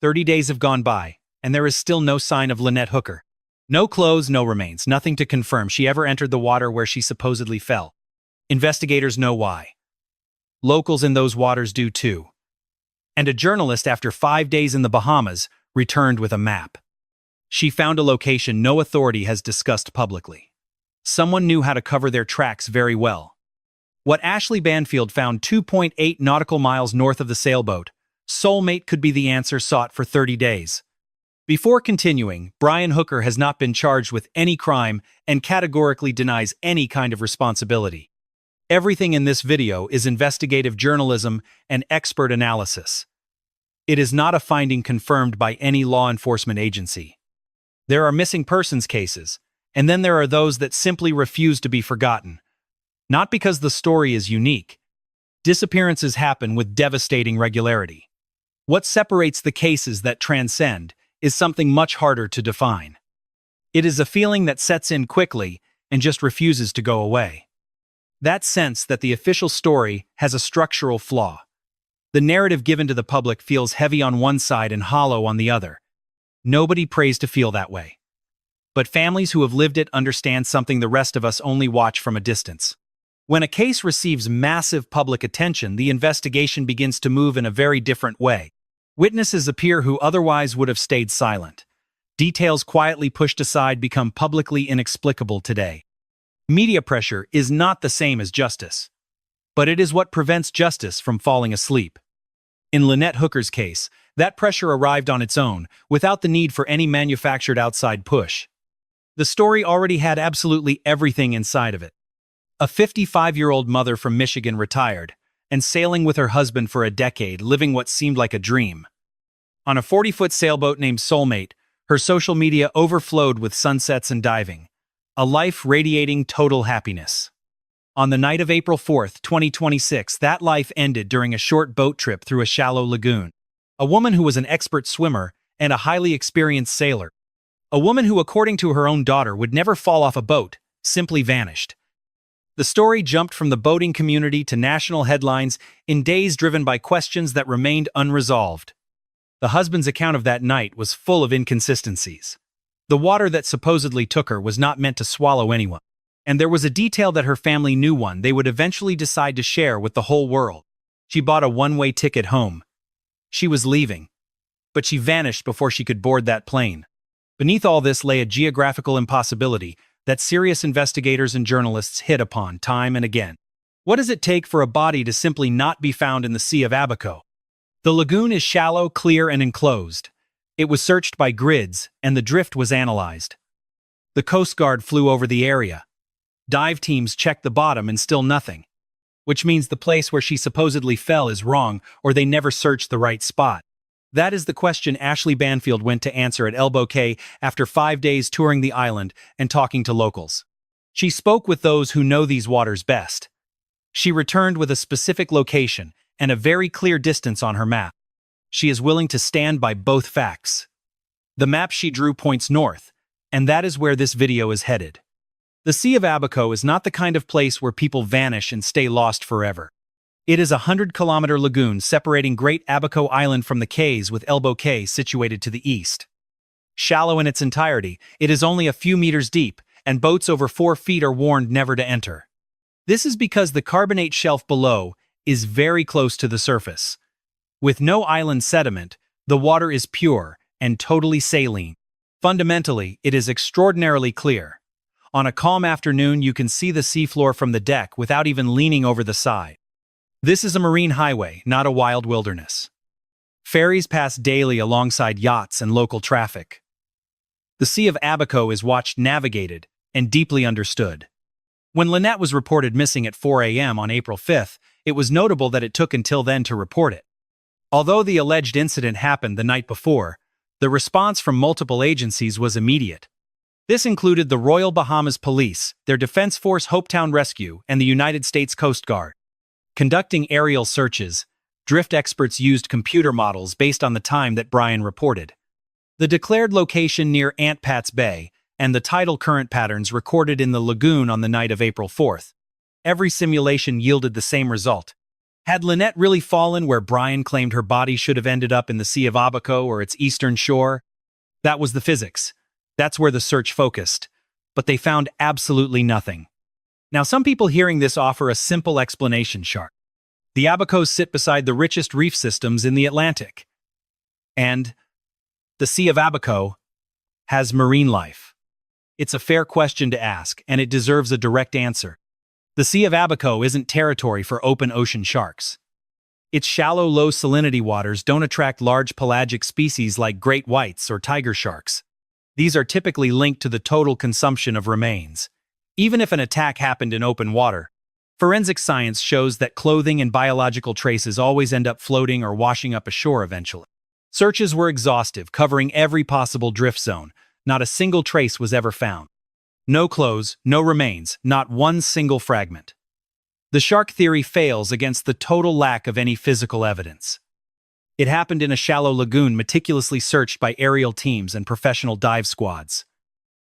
30 days have gone by, and there is still no sign of Lynette Hooker. No clothes, no remains, nothing to confirm she ever entered the water where she supposedly fell. Investigators know why. Locals in those waters do too. And a journalist, after 5 days in the Bahamas, returned with a map. She found a location no authority has discussed publicly. Someone knew how to cover their tracks very well. What Ashley Banfield found 2.8 nautical miles north of the sailboat, Soulmate, could be the answer sought for 30 days. Before continuing, Brian Hooker has not been charged with any crime and categorically denies any kind of responsibility. Everything in this video is investigative journalism and expert analysis. It is not a finding confirmed by any law enforcement agency. There are missing persons cases, and then there are those that simply refuse to be forgotten. Not because the story is unique. Disappearances happen with devastating regularity. What separates the cases that transcend is something much harder to define. It is a feeling that sets in quickly and just refuses to go away. That sense that the official story has a structural flaw. The narrative given to the public feels heavy on one side and hollow on the other. Nobody prays to feel that way. But families who have lived it understand something the rest of us only watch from a distance. When a case receives massive public attention, the investigation begins to move in a very different way. Witnesses appear who otherwise would have stayed silent. Details quietly pushed aside become publicly inexplicable today. Media pressure is not the same as justice. But it is what prevents justice from falling asleep. In Lynette Hooker's case, that pressure arrived on its own, without the need for any manufactured outside push. The story already had absolutely everything inside of it. A 55-year-old mother from Michigan retired, and sailing with her husband for a decade, living what seemed like a dream. On a 40-foot sailboat named Soulmate, her social media overflowed with sunsets and diving. A life radiating total happiness. On the night of April 4th, 2026, that life ended during a short boat trip through a shallow lagoon. A woman who was an expert swimmer and a highly experienced sailor. A woman who, according to her own daughter, would never fall off a boat, simply vanished. The story jumped from the boating community to national headlines in days driven by questions that remained unresolved. The husband's account of that night was full of inconsistencies. The water that supposedly took her was not meant to swallow anyone. And there was a detail that her family knew one they would eventually decide to share with the whole world. She bought a one-way ticket home. She was leaving. But she vanished before she could board that plane. Beneath all this lay a geographical impossibility that serious investigators and journalists hit upon time and again. What does it take for a body to simply not be found in the Sea of Abaco? The lagoon is shallow, clear, and enclosed. It was searched by grids, and the drift was analyzed. The Coast Guard flew over the area. Dive teams checked the bottom and still nothing. Which means the place where she supposedly fell is wrong, or they never searched the right spot. That is the question Ashley Banfield went to answer at Elbow Cay after 5 days touring the island and talking to locals. She spoke with those who know these waters best. She returned with a specific location and a very clear distance on her map. She is willing to stand by both facts. The map she drew points north, and that is where this video is headed. The Sea of Abaco is not the kind of place where people vanish and stay lost forever. It is a 100-kilometer lagoon separating Great Abaco Island from the Cays, with Elbow Cay situated to the east. Shallow in its entirety, it is only a few meters deep, and boats over 4 feet are warned never to enter. This is because the carbonate shelf below is very close to the surface. With no island sediment, the water is pure and totally saline. Fundamentally, it is extraordinarily clear. On a calm afternoon, you can see the seafloor from the deck without even leaning over the side. This is a marine highway, not a wild wilderness. Ferries pass daily alongside yachts and local traffic. The Sea of Abaco is watched, navigated, and deeply understood. When Lynette was reported missing at 4 a.m. on April 5th, it was notable that it took until then to report it. Although the alleged incident happened the night before, the response from multiple agencies was immediate. This included the Royal Bahamas Police, their Defense Force Hopetown Rescue, and the United States Coast Guard. Conducting aerial searches, drift experts used computer models based on the time that Brian reported. The declared location near Aunt Pat's Bay, and the tidal current patterns recorded in the lagoon on the night of April 4th. Every simulation yielded the same result. Had Lynette really fallen where Brian claimed her body should have ended up in the Sea of Abaco or its eastern shore? That was the physics. That's where the search focused. But they found absolutely nothing. Now, some people hearing this offer a simple explanation, Shark. The Abacos sit beside the richest reef systems in the Atlantic. And the Sea of Abaco has marine life. It's a fair question to ask, and it deserves a direct answer. The Sea of Abaco isn't territory for open ocean sharks. Its shallow, low salinity waters don't attract large pelagic species like great whites or tiger sharks. These are typically linked to the total consumption of remains. Even if an attack happened in open water, forensic science shows that clothing and biological traces always end up floating or washing up ashore eventually. Searches were exhaustive, covering every possible drift zone. Not a single trace was ever found. No clothes, no remains, not one single fragment. The shark theory fails against the total lack of any physical evidence. It happened in a shallow lagoon meticulously searched by aerial teams and professional dive squads.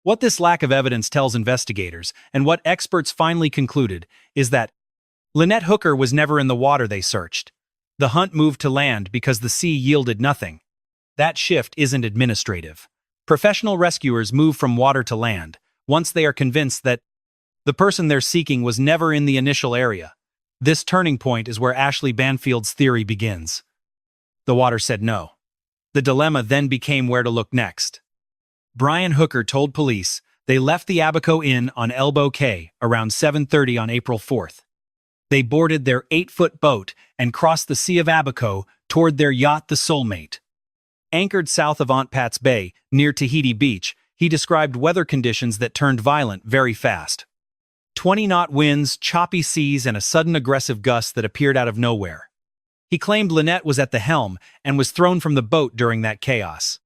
What this lack of evidence tells investigators, and what experts finally concluded, is that Lynette Hooker was never in the water they searched. The hunt moved to land because the sea yielded nothing. That shift isn't administrative. Professional rescuers move from water to land once they are convinced that the person they're seeking was never in the initial area. This turning point is where Ashley Banfield's theory begins. The water said no. The dilemma then became where to look next. Brian Hooker told police they left the Abaco Inn on Elbow Cay around 7:30 on April 4th. They boarded their 8-foot boat and crossed the Sea of Abaco toward their yacht, the Soulmate. Anchored south of Aunt Pat's Bay, near Tahiti Beach, he described weather conditions that turned violent very fast. 20-knot winds, choppy seas, and a sudden aggressive gust that appeared out of nowhere. He claimed Lynette was at the helm and was thrown from the boat during that chaos.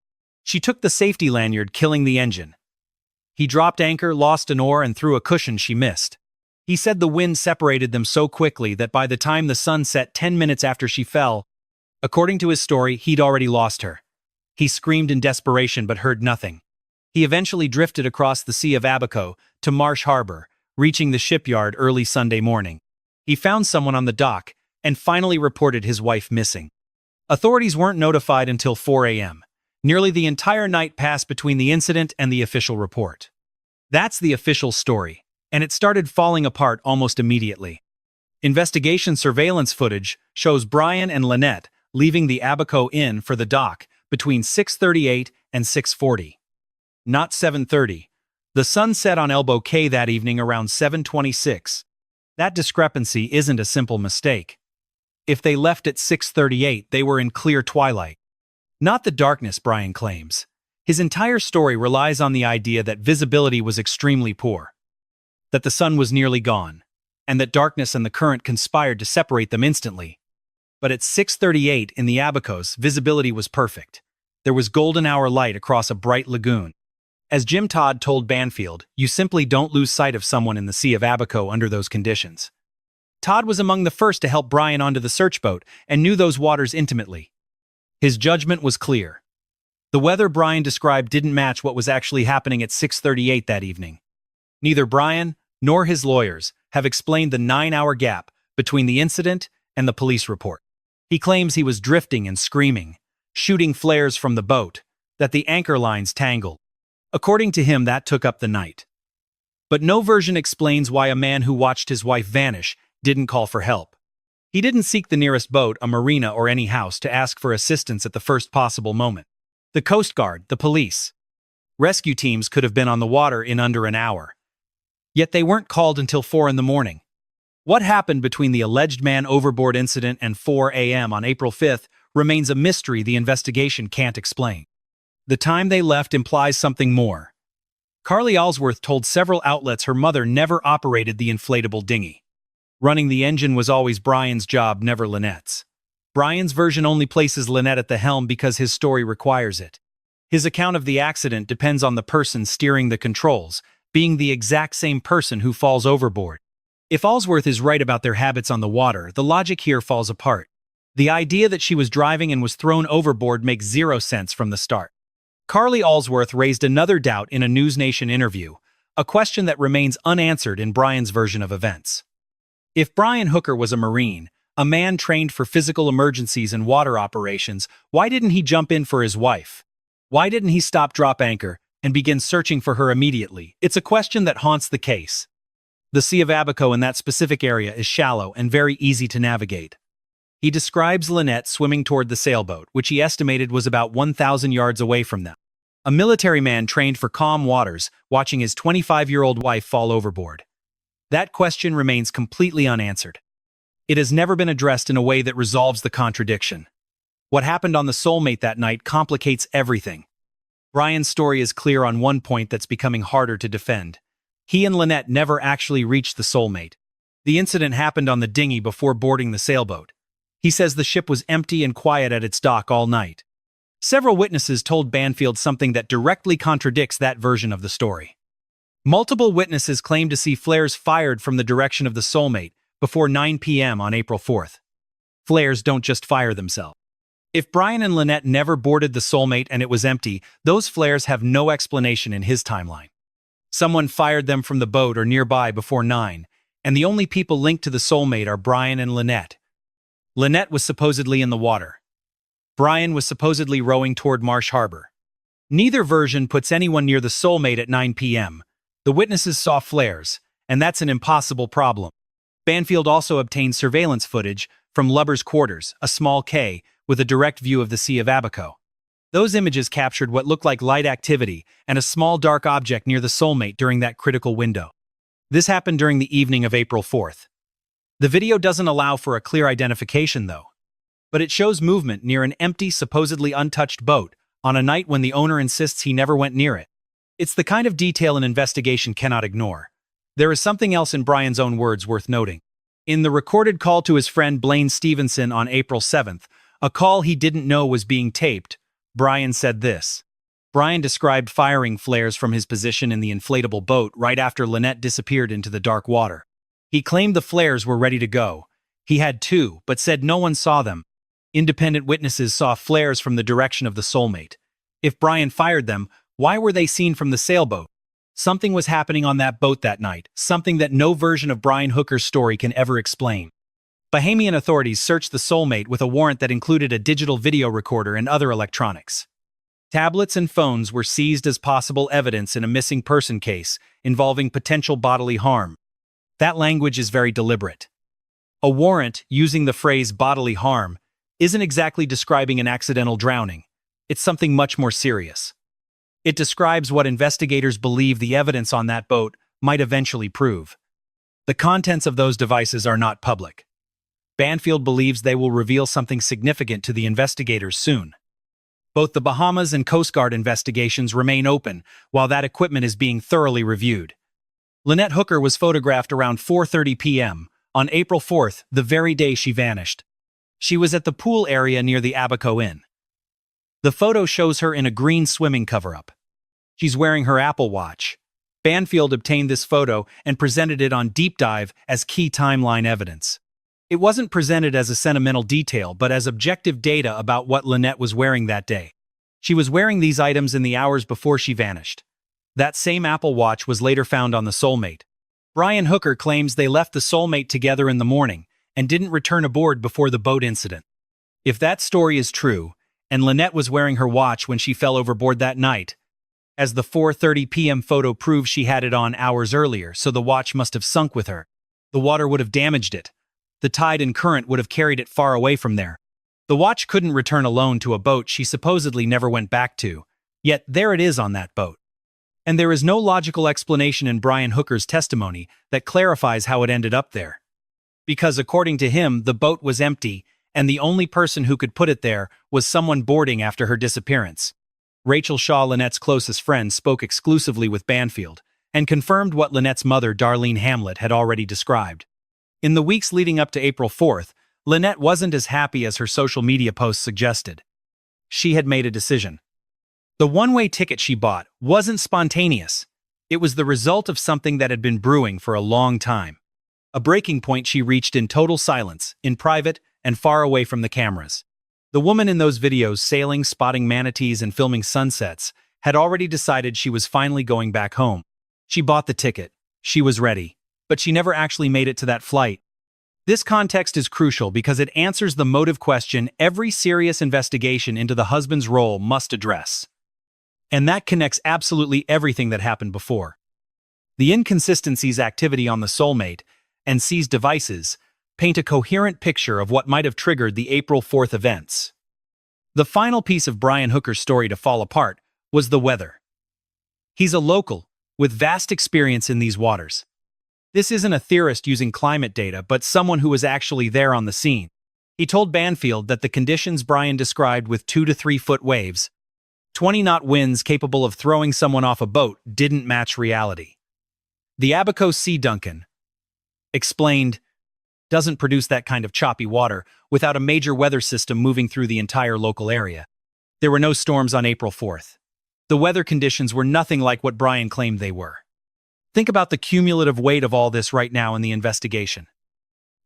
She took the safety lanyard, killing the engine. He dropped anchor, lost an oar, and threw a cushion she missed. He said the wind separated them so quickly that by the time the sun set 10 minutes after she fell, according to his story, he'd already lost her. He screamed in desperation but heard nothing. He eventually drifted across the Sea of Abaco to Marsh Harbor, reaching the shipyard early Sunday morning. He found someone on the dock and finally reported his wife missing. Authorities weren't notified until 4 a.m. Nearly the entire night passed between the incident and the official report. That's the official story, and it started falling apart almost immediately. Investigation surveillance footage shows Brian and Lynette leaving the Abaco Inn for the dock between 6:38 and 6:40. Not 7:30. The sun set on Elbow Cay that evening around 7:26. That discrepancy isn't a simple mistake. If they left at 6:38, they were in clear twilight. Not the darkness, Brian claims. His entire story relies on the idea that visibility was extremely poor, that the sun was nearly gone, and that darkness and the current conspired to separate them instantly. But at 6:38 in the Abacos, visibility was perfect. There was golden hour light across a bright lagoon. As Jim Todd told Banfield, you simply don't lose sight of someone in the Sea of Abaco under those conditions. Todd was among the first to help Brian onto the search boat and knew those waters intimately. His judgment was clear. The weather Brian described didn't match what was actually happening at 6:38 that evening. Neither Brian nor his lawyers have explained the 9-hour gap between the incident and the police report. He claims he was drifting and screaming, shooting flares from the boat, that the anchor lines tangled. According to him, that took up the night. But no version explains why a man who watched his wife vanish didn't call for help. He didn't seek the nearest boat, a marina, or any house to ask for assistance at the first possible moment. The Coast Guard, the police, rescue teams could have been on the water in under an hour. Yet they weren't called until 4 in the morning. What happened between the alleged man overboard incident and 4 a.m. on April 5th remains a mystery the investigation can't explain. The time they left implies something more. Carly Allsworth told several outlets her mother never operated the inflatable dinghy. Running the engine was always Brian's job, never Lynette's. Brian's version only places Lynette at the helm because his story requires it. His account of the accident depends on the person steering the controls, being the exact same person who falls overboard. If Allsworth is right about their habits on the water, the logic here falls apart. The idea that she was driving and was thrown overboard makes zero sense from the start. Carly Allsworth raised another doubt in a News Nation interview, a question that remains unanswered in Brian's version of events. If Brian Hooker was a Marine, A man trained for physical emergencies and water operations, why didn't he jump in for his wife? Why didn't he stop drop anchor and begin searching for her immediately? It's a question that haunts the case. The Sea of Abaco in that specific area is shallow and very easy to navigate. He describes Lynette swimming toward the sailboat, which he estimated was about 1,000 yards away from them. A military man trained for calm waters, watching his 25-year-old wife fall overboard. That question remains completely unanswered. It has never been addressed in a way that resolves the contradiction. What happened on the Soulmate that night complicates everything. Brian's story is clear on one point that's becoming harder to defend. He and Lynette never actually reached the Soulmate. The incident happened on the dinghy before boarding the sailboat. He says the ship was empty and quiet at its dock all night. Several witnesses told Banfield something that directly contradicts that version of the story. Multiple witnesses claimed to see flares fired from the direction of the Soulmate before 9 p.m. on April 4th. Flares don't just fire themselves. If Brian and Lynette never boarded the Soulmate and it was empty, those flares have no explanation in his timeline. Someone fired them from the boat or nearby before 9, and the only people linked to the Soulmate are Brian and Lynette. Lynette was supposedly in the water. Brian was supposedly rowing toward Marsh Harbor. Neither version puts anyone near the Soulmate at 9 p.m. The witnesses saw flares, and that's an impossible problem. Banfield also obtained surveillance footage from Lubber's quarters, a small quay, with a direct view of the Sea of Abaco. Those images captured what looked like light activity and a small dark object near the Soulmate during that critical window. This happened during the evening of April 4th. The video doesn't allow for a clear identification, though. But it shows movement near an empty, supposedly untouched boat on a night when the owner insists he never went near it. It's the kind of detail an investigation cannot ignore. There is something else in Brian's own words worth noting. In the recorded call to his friend Blaine Stevenson on April 7th, a call he didn't know was being taped, Brian said this. Brian described firing flares from his position in the inflatable boat right after Lynette disappeared into the dark water. He claimed the flares were ready to go. He had two, but said no one saw them. Independent witnesses saw flares from the direction of the Soulmate. If Brian fired them, why were they seen from the sailboat? Something was happening on that boat that night, something that no version of Brian Hooker's story can ever explain. Bahamian authorities searched the Soulmate with a warrant that included a digital video recorder and other electronics. Tablets and phones were seized as possible evidence in a missing person case involving potential bodily harm. That language is very deliberate. A warrant, using the phrase bodily harm, isn't exactly describing an accidental drowning. It's something much more serious. It describes what investigators believe the evidence on that boat might eventually prove. The contents of those devices are not public. Banfield believes they will reveal something significant to the investigators soon. Both the Bahamas and Coast Guard investigations remain open while that equipment is being thoroughly reviewed. Lynette Hooker was photographed around 4:30 p.m. on April 4th, the very day she vanished. She was at the pool area near the Abaco Inn. The photo shows her in a green swimming cover-up. She's wearing her Apple Watch. Banfield obtained this photo and presented it on Deep Dive as key timeline evidence. It wasn't presented as a sentimental detail, but as objective data about what Lynette was wearing that day. She was wearing these items in the hours before she vanished. That same Apple Watch was later found on the Soulmate. Brian Hooker claims they left the Soulmate together in the morning and didn't return aboard before the boat incident. If that story is true, and Lynette was wearing her watch when she fell overboard that night, as the 4:30 p.m. photo proves she had it on hours earlier, so the watch must have sunk with her. The water would have damaged it. The tide and current would have carried it far away from there. The watch couldn't return alone to a boat she supposedly never went back to, yet there it is on that boat. And there is no logical explanation in Brian Hooker's testimony that clarifies how it ended up there. Because according to him, the boat was empty, and the only person who could put it there was someone boarding after her disappearance. Rachel Shaw, Lynette's closest friend, spoke exclusively with Banfield and confirmed what Lynette's mother, Darlene Hamlet, had already described. In the weeks leading up to April 4th, Lynette wasn't as happy as her social media posts suggested. She had made a decision. The one-way ticket she bought wasn't spontaneous. It was the result of something that had been brewing for a long time. A breaking point she reached in total silence, in private, and far away from the cameras. The woman in those videos sailing, spotting manatees, and filming sunsets had already decided she was finally going back home. She bought the ticket. She was ready. But she never actually made it to that flight. This context is crucial because it answers the motive question every serious investigation into the husband's role must address. And that connects absolutely everything that happened before. The inconsistencies activity on the Soulmate and seized devices paint a coherent picture of what might have triggered the April 4th events. The final piece of Brian Hooker's story to fall apart was the weather. He's a local, with vast experience in these waters. This isn't a theorist using climate data, but someone who was actually there on the scene. He told Banfield that the conditions Brian described with 2 to 3 foot waves, 20-knot winds capable of throwing someone off a boat, didn't match reality. The Abaco Sea Duncan explained, doesn't produce that kind of choppy water without a major weather system moving through the entire local area. There were no storms on April 4th. The weather conditions were nothing like what Brian claimed they were. Think about the cumulative weight of all this right now in the investigation.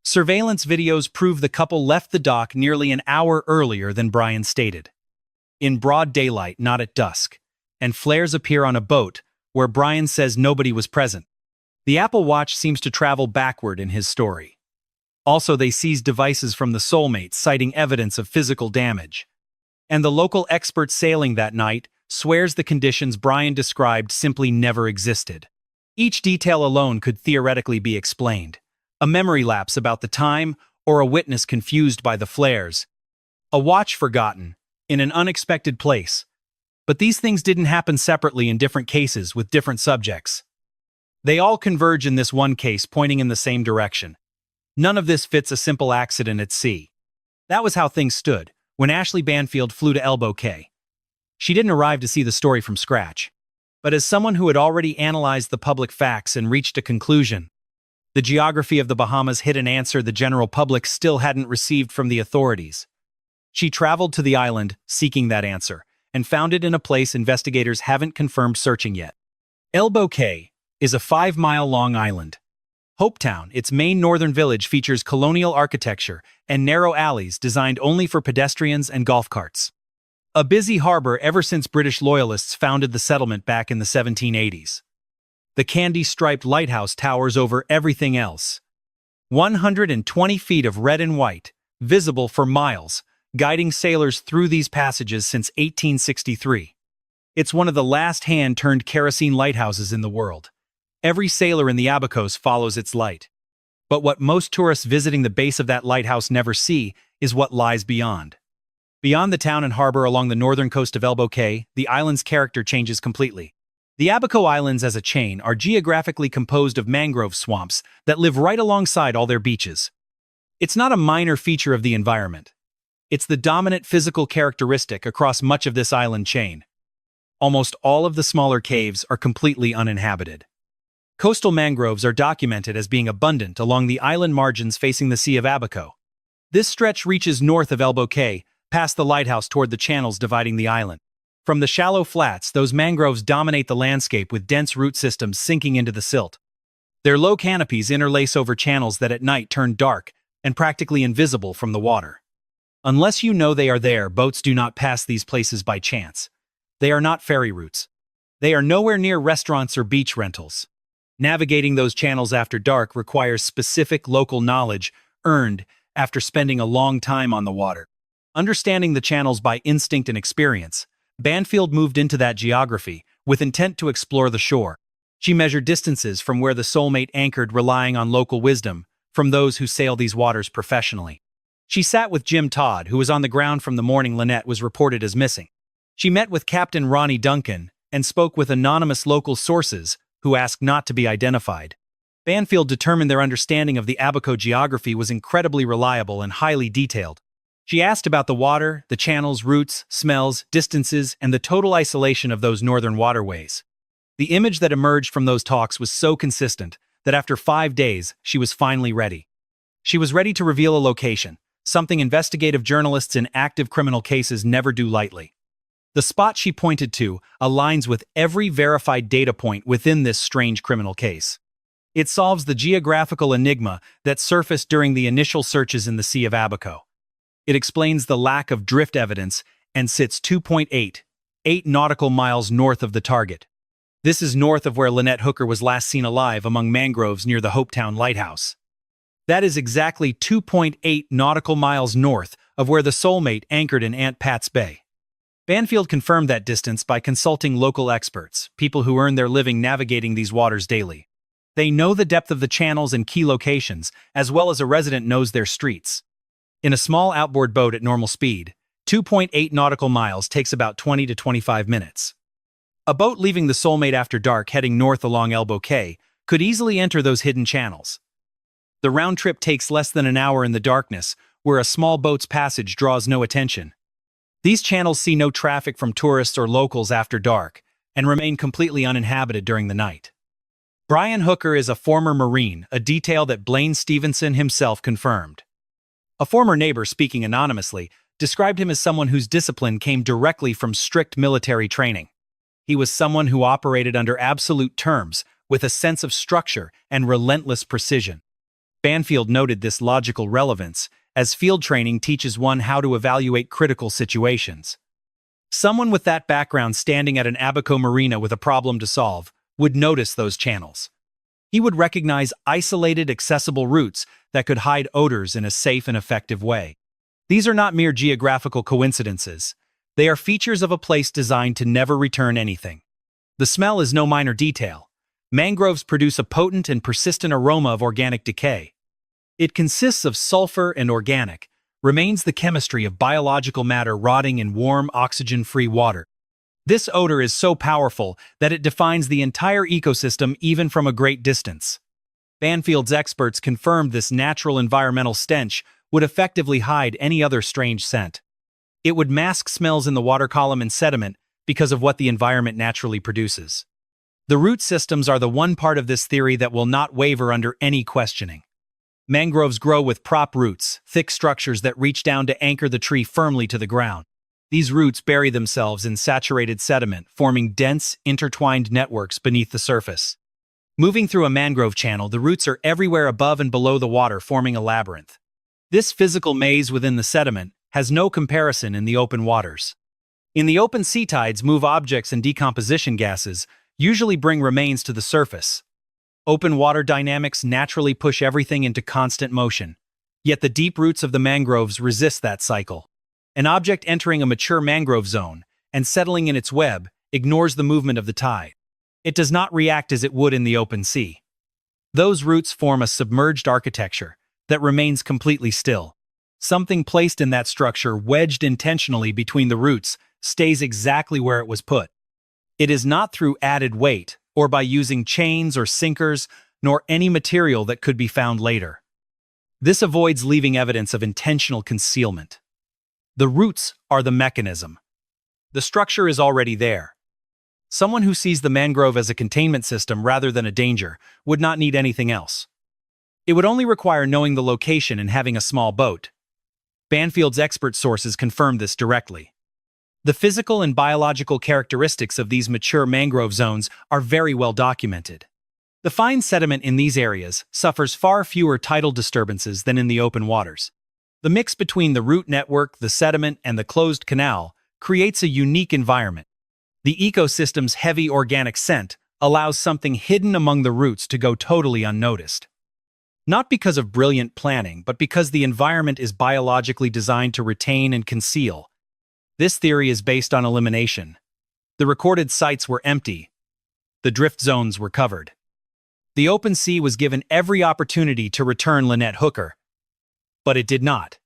Surveillance videos prove the couple left the dock nearly an hour earlier than Brian stated. In broad daylight, not at dusk, and flares appear on a boat where Brian says nobody was present. The Apple Watch seems to travel backward in his story. Also, they seized devices from the Soulmate, citing evidence of physical damage. And the local expert sailing that night swears the conditions Brian described simply never existed. Each detail alone could theoretically be explained. A memory lapse about the time, or a witness confused by the flares. A watch forgotten, in an unexpected place. But these things didn't happen separately in different cases with different subjects. They all converge in this one case, pointing in the same direction. None of this fits a simple accident at sea. That was how things stood when Ashley Banfield flew to Elbow Cay. She didn't arrive to see the story from scratch. But as someone who had already analyzed the public facts and reached a conclusion, the geography of the Bahamas hid an answer the general public still hadn't received from the authorities. She traveled to the island seeking that answer, and found it in a place investigators haven't confirmed searching yet. Elbow Cay is a 5-mile-long island. Hopetown, its main northern village, features colonial architecture and narrow alleys designed only for pedestrians and golf carts. A busy harbor ever since British loyalists founded the settlement back in the 1780s. The candy-striped lighthouse towers over everything else. 120 feet of red and white, visible for miles, guiding sailors through these passages since 1863. It's one of the last hand-turned kerosene lighthouses in the world. Every sailor in the Abacos follows its light. But what most tourists visiting the base of that lighthouse never see is what lies beyond. Beyond the town and harbor along the northern coast of Elbow Cay, the island's character changes completely. The Abaco Islands as a chain are geographically composed of mangrove swamps that live right alongside all their beaches. It's not a minor feature of the environment. It's the dominant physical characteristic across much of this island chain. Almost all of the smaller caves are completely uninhabited. Coastal mangroves are documented as being abundant along the island margins facing the Sea of Abaco. This stretch reaches north of Elbow Cay, past the lighthouse toward the channels dividing the island. From the shallow flats, those mangroves dominate the landscape with dense root systems sinking into the silt. Their low canopies interlace over channels that at night turn dark and practically invisible from the water. Unless you know they are there, boats do not pass these places by chance. They are not ferry routes. They are nowhere near restaurants or beach rentals. Navigating those channels after dark requires specific local knowledge earned after spending a long time on the water. Understanding the channels by instinct and experience, Banfield moved into that geography with intent to explore the shore. She measured distances from where the Soulmate anchored, relying on local wisdom from those who sail these waters professionally. She sat with Jim Todd, who was on the ground from the morning Lynette was reported as missing. She met with Captain Ronnie Duncan and spoke with anonymous local sources who asked not to be identified. Banfield determined their understanding of the Abaco geography was incredibly reliable and highly detailed. She asked about the water, the channels, routes, smells, distances, and the total isolation of those northern waterways. The image that emerged from those talks was so consistent that after 5 days, she was finally ready. She was ready to reveal a location, something investigative journalists in active criminal cases never do lightly. The spot she pointed to aligns with every verified data point within this strange criminal case. It solves the geographical enigma that surfaced during the initial searches in the Sea of Abaco. It explains the lack of drift evidence and sits 2.8 nautical miles north of the target. This is north of where Lynette Hooker was last seen alive among mangroves near the Hopetown Lighthouse. That is exactly 2.8 nautical miles north of where the Soulmate anchored in Aunt Pat's Bay. Banfield confirmed that distance by consulting local experts, people who earn their living navigating these waters daily. They know the depth of the channels and key locations, as well as a resident knows their streets. In a small outboard boat at normal speed, 2.8 nautical miles takes about 20 to 25 minutes. A boat leaving the Soulmate after dark heading north along Elbow Cay could easily enter those hidden channels. The round trip takes less than an hour in the darkness, where a small boat's passage draws no attention. These channels see no traffic from tourists or locals after dark, and remain completely uninhabited during the night. Brian Hooker is a former Marine, a detail that Blaine Stevenson himself confirmed. A former neighbor, speaking anonymously, described him as someone whose discipline came directly from strict military training. He was someone who operated under absolute terms, with a sense of structure and relentless precision. Banfield noted this logical relevance, as field training teaches one how to evaluate critical situations. Someone with that background standing at an Abaco marina with a problem to solve would notice those channels. He would recognize isolated, accessible routes that could hide odors in a safe and effective way. These are not mere geographical coincidences. They are features of a place designed to never return anything. The smell is no minor detail. Mangroves produce a potent and persistent aroma of organic decay. It consists of sulfur and organic, remains the chemistry of biological matter rotting in warm, oxygen-free water. This odor is so powerful that it defines the entire ecosystem even from a great distance. Banfield's experts confirmed this natural environmental stench would effectively hide any other strange scent. It would mask smells in the water column and sediment because of what the environment naturally produces. The root systems are the one part of this theory that will not waver under any questioning. Mangroves grow with prop roots, thick structures that reach down to anchor the tree firmly to the ground. These roots bury themselves in saturated sediment, forming dense, intertwined networks beneath the surface. Moving through a mangrove channel, the roots are everywhere above and below the water, forming a labyrinth. This physical maze within the sediment has no comparison in the open waters. In the open sea, tides move objects and decomposition gases, usually bring remains to the surface. Open water dynamics naturally push everything into constant motion. Yet the deep roots of the mangroves resist that cycle. An object entering a mature mangrove zone and settling in its web ignores the movement of the tide. It does not react as it would in the open sea. Those roots form a submerged architecture that remains completely still. Something placed in that structure, wedged intentionally between the roots, stays exactly where it was put. It is not through added weight, or by using chains or sinkers, nor any material that could be found later. This avoids leaving evidence of intentional concealment. The roots are the mechanism. The structure is already there. Someone who sees the mangrove as a containment system rather than a danger would not need anything else. It would only require knowing the location and having a small boat. Banfield's expert sources confirmed this directly. The physical and biological characteristics of these mature mangrove zones are very well documented. The fine sediment in these areas suffers far fewer tidal disturbances than in the open waters. The mix between the root network, the sediment, and the closed canal creates a unique environment. The ecosystem's heavy organic scent allows something hidden among the roots to go totally unnoticed. Not because of brilliant planning, but because the environment is biologically designed to retain and conceal. This theory is based on elimination. The recorded sites were empty. The drift zones were covered. The open sea was given every opportunity to return Lynette Hooker. But it did not.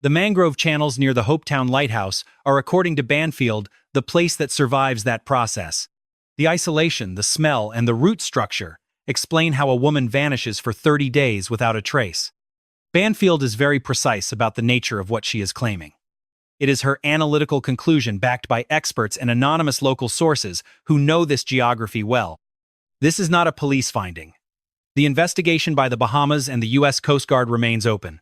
The mangrove channels near the Hopetown Lighthouse are, according to Banfield, the place that survives that process. The isolation, the smell, and the root structure explain how a woman vanishes for 30 days without a trace. Banfield is very precise about the nature of what she is claiming. It is her analytical conclusion backed by experts and anonymous local sources who know this geography well. This is not a police finding. The investigation by the Bahamas and the U.S. Coast Guard remains open.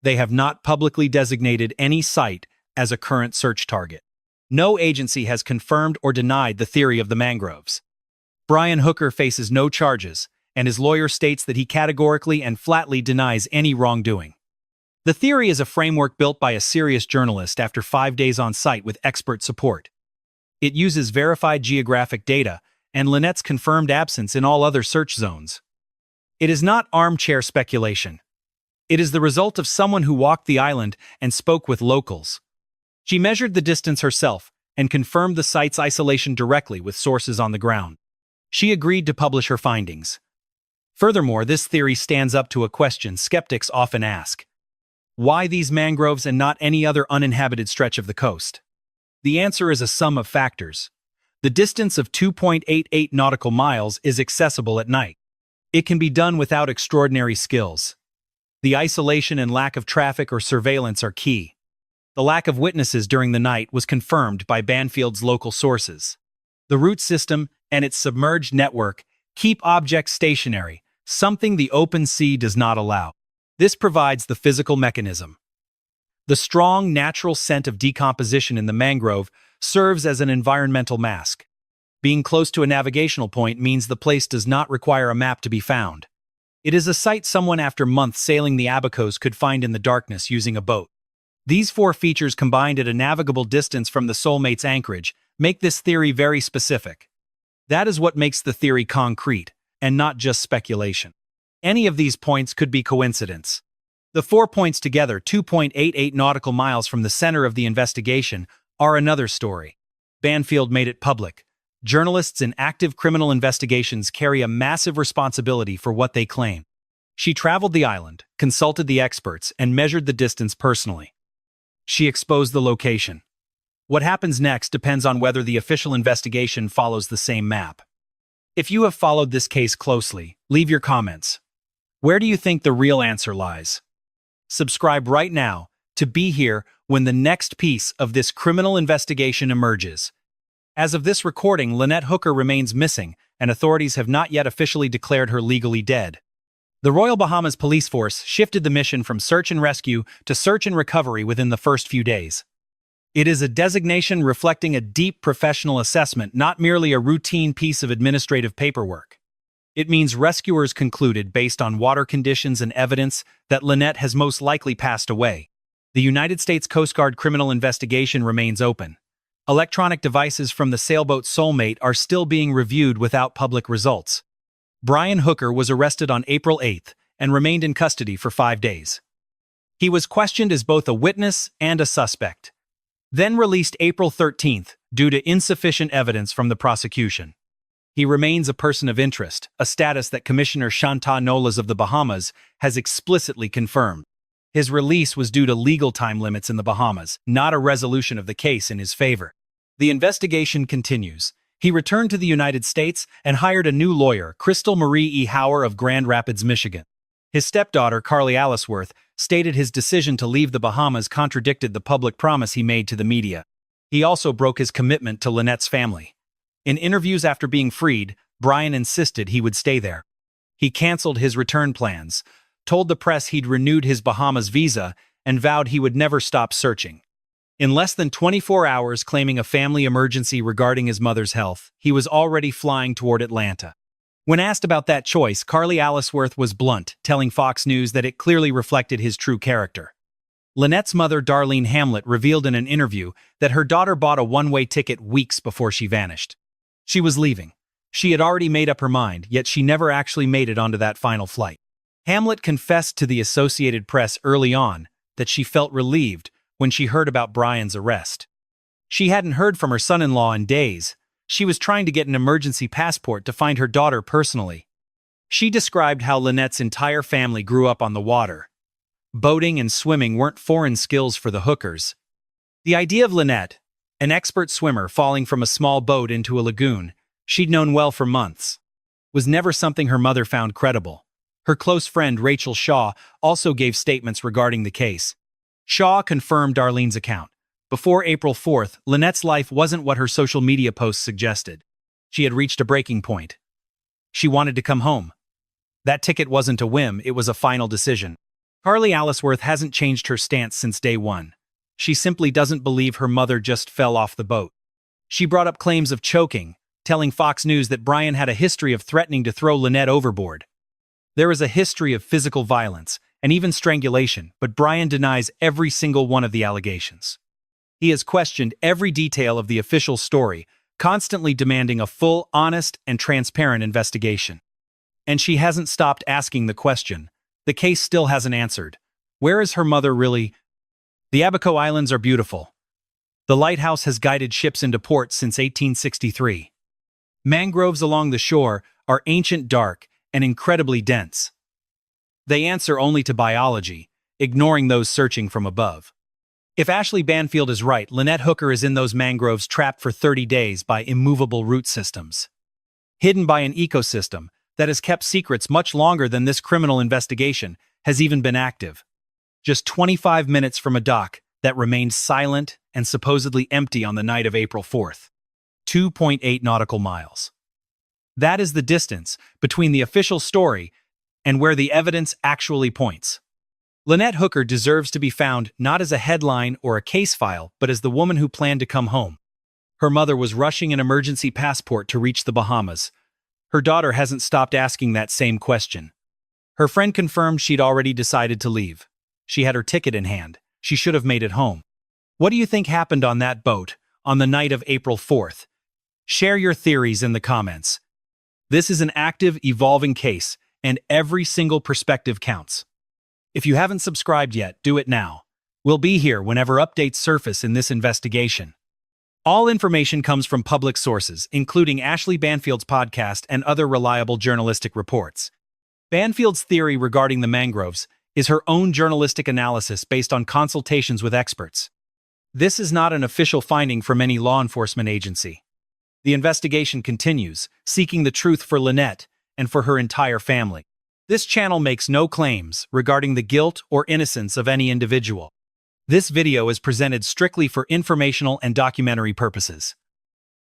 They have not publicly designated any site as a current search target. No agency has confirmed or denied the theory of the mangroves. Brian Hooker faces no charges, and his lawyer states that he categorically and flatly denies any wrongdoing. The theory is a framework built by a serious journalist after 5 days on site with expert support. It uses verified geographic data and Lynette's confirmed absence in all other search zones. It is not armchair speculation. It is the result of someone who walked the island and spoke with locals. She measured the distance herself and confirmed the site's isolation directly with sources on the ground. She agreed to publish her findings. Furthermore, this theory stands up to a question skeptics often ask. Why these mangroves and not any other uninhabited stretch of the coast? The answer is a sum of factors. The distance of 2.88 nautical miles is accessible at night. It can be done without extraordinary skills. The isolation and lack of traffic or surveillance are key. The lack of witnesses during the night was confirmed by Banfield's local sources. The root system and its submerged network keep objects stationary, something the open sea does not allow. This provides the physical mechanism. The strong, natural scent of decomposition in the mangrove serves as an environmental mask. Being close to a navigational point means the place does not require a map to be found. It is a site someone after months sailing the Abacos could find in the darkness using a boat. These four features combined at a navigable distance from the Soulmate's anchorage make this theory very specific. That is what makes the theory concrete, and not just speculation. Any of these points could be coincidence. The 4 points together, 2.88 nautical miles from the center of the investigation, are another story. Banfield made it public. Journalists in active criminal investigations carry a massive responsibility for what they claim. She traveled the island, consulted the experts, and measured the distance personally. She exposed the location. What happens next depends on whether the official investigation follows the same map. If you have followed this case closely, leave your comments. Where do you think the real answer lies? Subscribe right now to be here when the next piece of this criminal investigation emerges. As of this recording, Lynette Hooker remains missing, and authorities have not yet officially declared her legally dead. The Royal Bahamas Police Force shifted the mission from search and rescue to search and recovery within the first few days. It is a designation reflecting a deep professional assessment, not merely a routine piece of administrative paperwork. It means rescuers concluded, based on water conditions and evidence, that Lynette has most likely passed away. The United States Coast Guard criminal investigation remains open. Electronic devices from the sailboat Soulmate are still being reviewed without public results. Brian Hooker was arrested on April 8th and remained in custody for 5 days. He was questioned as both a witness and a suspect, then released April 13th due to insufficient evidence from the prosecution. He remains a person of interest, a status that Commissioner Chantal Nolas of the Bahamas has explicitly confirmed. His release was due to legal time limits in the Bahamas, not a resolution of the case in his favor. The investigation continues. He returned to the United States and hired a new lawyer, Crystal Marie E. Hauer of Grand Rapids, Michigan. His stepdaughter, Carly Alicewirth, stated his decision to leave the Bahamas contradicted the public promise he made to the media. He also broke his commitment to Lynette's family. In interviews after being freed, Brian insisted he would stay there. He canceled his return plans, told the press he'd renewed his Bahamas visa, and vowed he would never stop searching. In less than 24 hours, claiming a family emergency regarding his mother's health, he was already flying toward Atlanta. When asked about that choice, Carly Alicewirth was blunt, telling Fox News that it clearly reflected his true character. Lynette's mother, Darlene Hamlet, revealed in an interview that her daughter bought a one-way ticket weeks before she vanished. She was leaving. She had already made up her mind, yet she never actually made it onto that final flight. Hamlet confessed to the Associated Press early on that she felt relieved when she heard about Brian's arrest. She hadn't heard from her son-in-law in days. She was trying to get an emergency passport to find her daughter personally. She described how Lynette's entire family grew up on the water. Boating and swimming weren't foreign skills for the Hookers. The idea of Lynette, an expert swimmer falling from a small boat into a lagoon she'd known well for months, was never something her mother found credible. Her close friend Rachel Shaw also gave statements regarding the case. Shaw confirmed Darlene's account. Before April 4th, Lynette's life wasn't what her social media posts suggested. She had reached a breaking point. She wanted to come home. That ticket wasn't a whim, it was a final decision. Carly Alicewirth hasn't changed her stance since day one. She simply doesn't believe her mother just fell off the boat. She brought up claims of choking, telling Fox News that Brian had a history of threatening to throw Lynette overboard. There is a history of physical violence, and even strangulation, but Brian denies every single one of the allegations. He has questioned every detail of the official story, constantly demanding a full, honest, and transparent investigation. And she hasn't stopped asking the question, The case still hasn't answered. Where is her mother really? The Abaco Islands are beautiful. The lighthouse has guided ships into port since 1863. Mangroves along the shore are ancient, dark, and incredibly dense. They answer only to biology, ignoring those searching from above. If Ashley Banfield is right, Lynette Hooker is in those mangroves trapped for 30 days by immovable root systems. Hidden by an ecosystem that has kept secrets much longer than this criminal investigation has even been active. Just 25 minutes from a dock that remained silent and supposedly empty on the night of April 4th. 2.8 nautical miles. That is the distance between the official story and where the evidence actually points. Lynette Hooker deserves to be found not as a headline or a case file, but as the woman who planned to come home. Her mother was rushing an emergency passport to reach the Bahamas. Her daughter hasn't stopped asking that same question. Her friend confirmed she'd already decided to leave. She had her ticket in hand. She should have made it home. What do you think happened on that boat on the night of April 4th? Share your theories in the comments. This is an active, evolving case, and every single perspective counts. If you haven't subscribed yet, do it now. We'll be here whenever updates surface in this investigation. All information comes from public sources, including Ashley Banfield's podcast and other reliable journalistic reports. Banfield's theory regarding the mangroves is her own journalistic analysis based on consultations with experts. This is not an official finding from any law enforcement agency. The investigation continues, seeking the truth for Lynette and for her entire family. This channel makes no claims regarding the guilt or innocence of any individual. This video is presented strictly for informational and documentary purposes.